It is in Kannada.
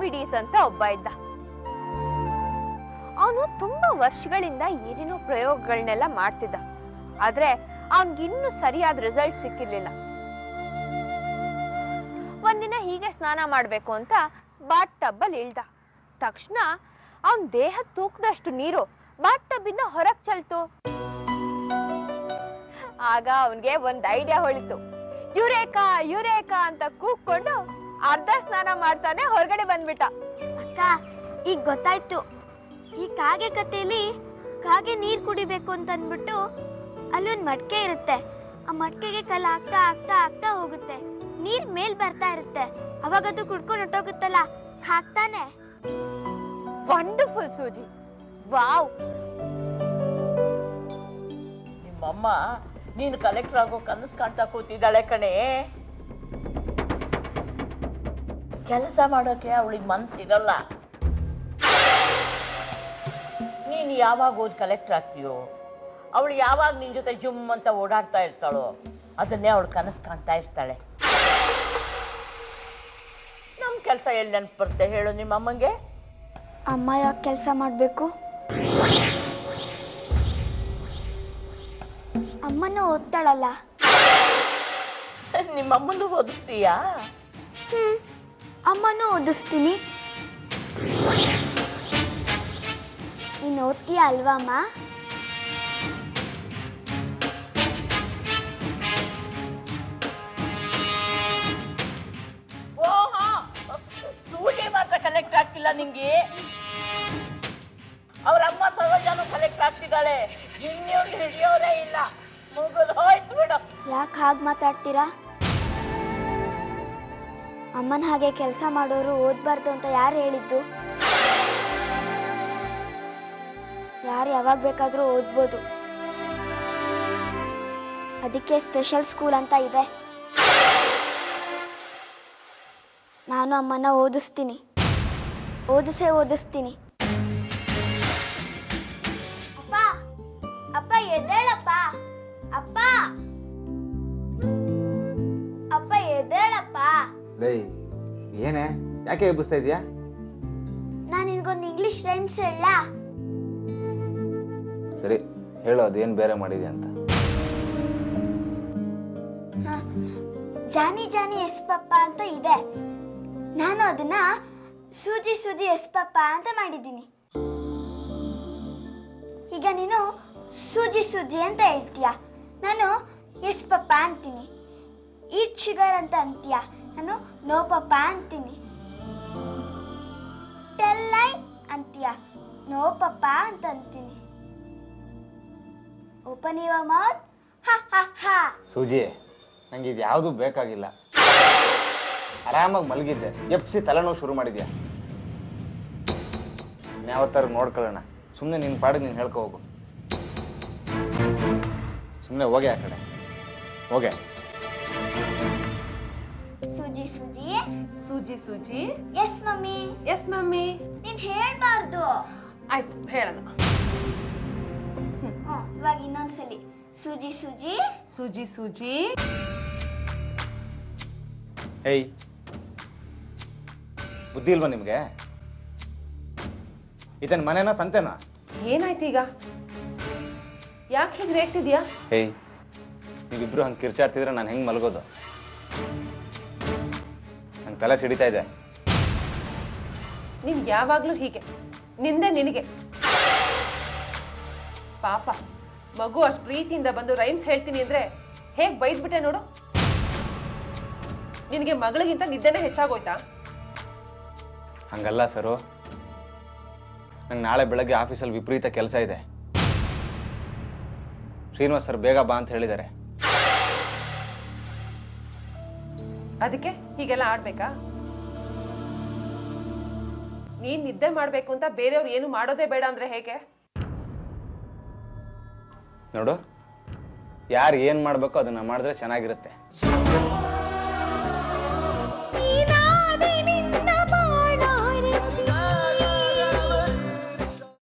ಆರ್ಕಿಮಿಡೀಸ್ ಅಂತ ಒಬ್ಬ ಇದ್ದ. ಅವನು ತುಂಬಾ ವರ್ಷಗಳಿಂದ ಏನೇನೋ ಪ್ರಯೋಗಗಳನ್ನೆಲ್ಲ ಮಾಡ್ತಿದ್ದ. ಆದ್ರೆ ಅವನ್ಗಿನ್ನೂ ಸರಿಯಾದ ರಿಸಲ್ಟ್ ಸಿಕ್ಕಿರ್ಲಿಲ್ಲ. ಒಂದಿನ ಹೀಗೆ ಸ್ನಾನ ಮಾಡ್ಬೇಕು ಅಂತ ಬಾತ್ ಟಬ್ ಅಲ್ಲಿ ಇಳ್ದ. ತಕ್ಷಣ ಅವನ್ ದೇಹ ತೂಕದಷ್ಟು ನೀರು ಬಾತ್ ಟಬ್ ಇಂದ ಹೊರಗ್ ಚೆಲ್ತು. ಆಗ ಅವನ್ಗೆ ಒಂದ್ ಐಡಿಯಾ ಹೊಳಿತು. ಯುರೇಕಾ ಯುರೇಕಾ ಅಂತ ಕೂಗ್ಕೊಂಡು ಅರ್ಧ ಸ್ನಾನ ಮಾಡ್ತಾನೆ ಹೊರಗಡೆ ಬಂದ್ಬಿಟ್ಟ. ಅಕ್ಕ, ಈಗ ಗೊತ್ತಾಯ್ತು. ಈ ಕಾಗೆ ಕಥೆಯಲ್ಲಿ ಕಾಗೆ ನೀರ್ ಕುಡಿಬೇಕು ಅಂತ ಅಂದ್ಬಿಟ್ಟು ಅಲ್ಲೊಂದ್ ಮಡ್ಕೆ ಇರುತ್ತೆ. ಆ ಮಡ್ಕೆಗೆ ಕಲ್ಲು ಆಗ್ತಾ ಆಗ್ತಾ ಆಗ್ತಾ ಹೋಗುತ್ತೆ. ನೀರ್ ಮೇಲ್ ಬರ್ತಾ ಇರುತ್ತೆ. ಅವಾಗ ಅದು ಕುಡ್ಕೊಂಡು ಹೊಟ್ಟೋಗುತ್ತಲ್ಲ, ಹಾಕ್ತಾನೆ. ವಂಡರ್ಫುಲ್ ಸೂಜಿ, ವಾವ್. ನಿಮ್ಮಮ್ಮ ನೀನು ಕಲೆಕ್ಟರ್ ಆಗೋ ಕನಸು ಕಾಣ್ತಾ ಕೂತಿದ್ದಾಳೆ ಕಣೆ. ಕೆಲಸ ಮಾಡೋಕೆ ಅವಳಿಗೆ ಮನ್ಸಿರಲ್ಲ. ನೀನು ಯಾವಾಗ ಓದಿ ಕಲೆಕ್ಟರ್ ಆಗ್ತೀಯೋ, ಅವಳು ಯಾವಾಗ ನಿನ್ ಜೊತೆ ಜುಮ್ ಅಂತ ಓಡಾಡ್ತಾ ಇರ್ತಾಳೋ ಅದನ್ನೇ ಅವಳು ಕನಸು ಕಾಣ್ತಾ ಇರ್ತಾಳೆ. ನಮ್ ಕೆಲಸ ಎಲ್ಲಿ ನೆನಪು ಬರುತ್ತೆ ಹೇಳು ನಿಮ್ಮಮ್ಮಂಗೆ? ಅಮ್ಮ ಯಾಕೆ ಕೆಲಸ ಮಾಡ್ಬೇಕು? ಅಮ್ಮನೂ ಓದ್ತಾಳಲ್ಲ. ನಿಮ್ಮಮ್ಮನೂ ಓದಿಸ್ತೀಯಾ? ಅಮ್ಮನೂ ಓದಿಸ್ತೀನಿ. ನೀನು ಓದ್ತೀಯ ಅಲ್ವಾ ಅಮ್ಮ? ಸೂಜಿ ಮಾತ್ರ ಕಲೆಕ್ಟ್ ಆಗ್ತಿಲ್ಲ ನಿಂಗೆ. ಅವ್ರ ಅಮ್ಮ ಸರ್ವಜಾನು ಕಲೆಕ್ಟ್ ಆಗ್ತಿದ್ದಾಳೆ. ಇನ್ನೊಂದು ಹಿಡಿಯೋರೇ ಇಲ್ಲ. ಮುಗಿದು ಹೋಯ್ತು ಬಿಡು. ಯಾಕೆ ಹಾಗೆ ಮಾತಾಡ್ತೀರಾ? ಅಮ್ಮನ ಹಾಗೆ ಕೆಲಸ ಮಾಡೋರು ಓದ್ಬಾರ್ದು ಅಂತ ಯಾರು ಹೇಳಿದ್ದು? ಯಾರು ಯಾವಾಗ ಬೇಕಾದ್ರೂ ಓದ್ಬೋದು. ಅದಕ್ಕೆ ಸ್ಪೆಷಲ್ ಸ್ಕೂಲ್ ಅಂತ ಇದೆ. ನಾನು ಅಮ್ಮನ ಓದಿಸ್ತೀನಿ, ಓದಿಸ್ತೀನಿ. ಅಪ್ಪ ಅಪ್ಪ ಎದ್ದೇಳಪ್ಪ. ಅಪ್ಪ ಅಪ್ಪ ಎದ್ದೇಳಪ್ಪ. ಏನೇ, ಯಾಕೆ ಎಬ್ಬಿಸ್ತಾ ಇದೀಯಾ? ನಾನು ನಿನ್ಗೊಂದು ಇಂಗ್ಲಿಷ್ ರೈಮ್ಸ್ ಹೇಳ? ಸರಿ ಹೇಳು, ಅದೇನ್ ಬೇರೆ ಮಾಡಿದ್ಯಾ ಅಂತ. ಜಾನಿ ಜಾನಿ ಎಸ್ ಪಪ್ಪ ಅಂತ ಇದೆ. ನಾನು ಅದನ್ನ ಸೂಜಿ ಸೂಜಿ ಎಸ್ ಪಪ್ಪ ಅಂತ ಮಾಡಿದ್ದೀನಿ. ಈಗ ನೀನು ಸೂಜಿ ಸೂಜಿ ಅಂತ ಹೇಳ್ತೀಯ, ನಾನು ಎಸ್ ಪಪ್ಪ ಅಂತೀನಿ. ಈಟ್ ಶುಗರ್ ಅಂತ ಅಂತೀಯ, ನಾನು ನೋ ಪಪ್ಪ ಅಂತೀನಿ. ಟೆಲ್ ಲೈ ಅಂತೀಯ, ನೋ ಪಪ್ಪ ಅಂತ ಅಂತೀನಿ. ಓಪನ್ ಯುವರ್ ಮೌತ್, ಹಾ ಹಾ ಹಾ. ಸೂಜಿ, ನಂಗೆ ಇದು ಯಾವುದು ಬೇಕಾಗಿಲ್ಲ. ಆರಾಮಾಗಿ ಮಲಗಿದ್ದೆ, ಎಪ್ಸಿ ತಲೆನೋವು ಶುರು ಮಾಡಿದ್ಯಾ. ಯಾವತ್ತಾರು ನೋಡ್ಕೊಳ್ಳೋಣ. ಸುಮ್ಮನೆ ನಿನ್ನ ಪಾಡಿಗೆ ನೀನು ಹೇಳ್ಕೊ ಹೋಗು. ಸುಮ್ಮನೆ ಹೋಗೆ ಆ ಕಡೆ ಹೋಗೆ. ಸೂಜಿ ಸೂಜಿ ಸೂಜಿ ಸೂಜಿ. S mummy. S mummy. ನೀನ್ ಹೇಳ್ಬಾರ್ದು. ಆಯ್ತು, ಹೇಳೋಣ. ಇವಾಗ ಇನ್ನೊಂದ್ಸಲಿ. ಸೂಜಿ ಸೂಜಿ ಸೂಜಿ ಸೂಜಿ. ಏಯ್, ಬುದ್ಧಿ ಇಲ್ವಾ ನಿಮ್ಗೆ? ಇದನ್ ಮನೆನಾ ಸಂತೆನಾ? ಏನಾಯ್ತು ಈಗ? ಯಾಕೆ ಹೀಗೆ ರೇಗ್ತಿದ್ಯಾ? ಏಯ್, ನೀವಿಬ್ರು ಹಂಗೆ ಕಿರ್ಚಾಡ್ತಿದ್ರೆ ನಾನು ಹೆಂಗ್ ಮಲಗೋದು? ನಂಗೆ ತಲೆ ಸಿಡಿತಾ ಇದೆ. ನೀನ್ ಯಾವಾಗ್ಲೂ ಹೀಗೆ, ನಿಂದೆ ನಿನಗೆ. ಪಾಪ ಮಗು ಅಷ್ಟು ಪ್ರೀತಿಯಿಂದ ಬಂದು ರೈಮ್ಸ್ ಹೇಳ್ತೀನಿ ಅಂದ್ರೆ ಹೇಗ್ ಬೈದ್ಬಿಟ್ಟೆ ನೋಡು. ನಿನಗೆ ಮಗಳಿಗಿಂತ ನಿದ್ದೆನೇ ಹೆಚ್ಚಾಗೋಯ್ತಾ? ಹಂಗಲ್ಲ ಸರು, ನಂಗೆ ನಾಳೆ ಬೆಳಗ್ಗೆ ಆಫೀಸಲ್ಲಿ ವಿಪರೀತ ಕೆಲಸ ಇದೆ. ಶ್ರೀನಿವಾಸ್ ಸರ್ ಬೇಗ ಬಾ ಅಂತ ಹೇಳಿದ್ದಾರೆ. ಅದಕ್ಕೆ ಹೀಗೆಲ್ಲ ಆಡ್ಬೇಕಾ? ನೀನ್ ನಿದ್ದೆ ಮಾಡ್ಬೇಕು ಅಂತ ಬೇರೆಯವ್ರು ಏನು ಮಾಡೋದೇ ಬೇಡ ಅಂದ್ರೆ ಹೇಗೆ? ನೋಡು, ಯಾರು ಏನ್ ಮಾಡ್ಬೇಕೋ ಅದನ್ನ ಮಾಡಿದ್ರೆ ಚೆನ್ನಾಗಿರುತ್ತೆ.